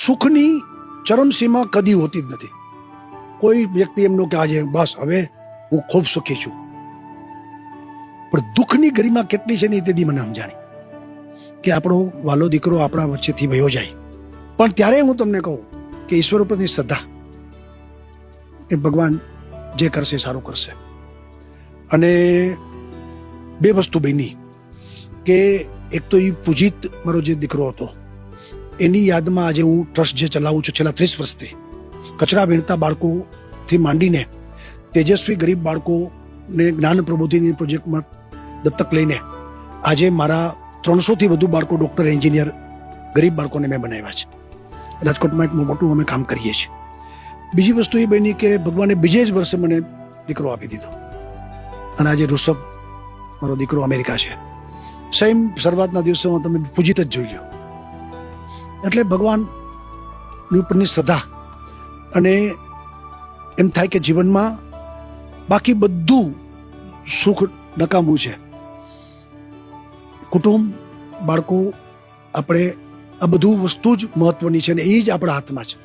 સુખની ચરમસીમા કદી હોતી જ નથી. કોઈ વ્યક્તિ એમનો કે આજે બસ હવે હું ખૂબ સુખી છું, પણ દુઃખની ગરિમા કેટલી છે ને તેથી મને સમજાણી કે આપણો વાલો દીકરો આપણા વચ્ચેથી વયો જાય. પણ ત્યારે હું તમને કહું કે ઈશ્વર ઉપરની શ્રદ્ધા, એ ભગવાન જે કરશે સારું કરશે. અને બે વસ્તુ બની કે એક તો એ પૂજિત મારો જે દીકરો હતો એની યાદમાં આજે હું ટ્રસ્ટ જે ચલાવું છું છેલ્લા 30 વર્ષથી, કચરા વીણતા બાળકોથી માંડીને તેજસ્વી ગરીબ બાળકોને જ્ઞાન પ્રબોધિની પ્રોજેક્ટમાં દત્તક લઈને આજે મારા 300થી વધુ બાળકો ડૉક્ટર, એન્જિનિયર, ગરીબ બાળકોને મેં બનાવ્યા છે. રાજકોટમાં એક મોટું અમે કામ કરીએ છીએ. બીજી વસ્તુ એ બની કે ભગવાને બીજે જ વર્ષે મને દીકરો આપી દીધો અને આજે ઋષભ મારો દીકરો અમેરિકા છે. સેમ શરૂઆતના દિવસોમાં તમે પૂજિત જ જોઈ લો. એટલે ભગવાનની ઉપરની શ્રદ્ધા અને એમ થાય કે જીવનમાં બાકી બધું સુખ નકામું છે. કુટુંબ, બાળકો, આપણે આ બધું વસ્તુ જ મહત્વની છે અને એ જ આપણા હાથમાં છે.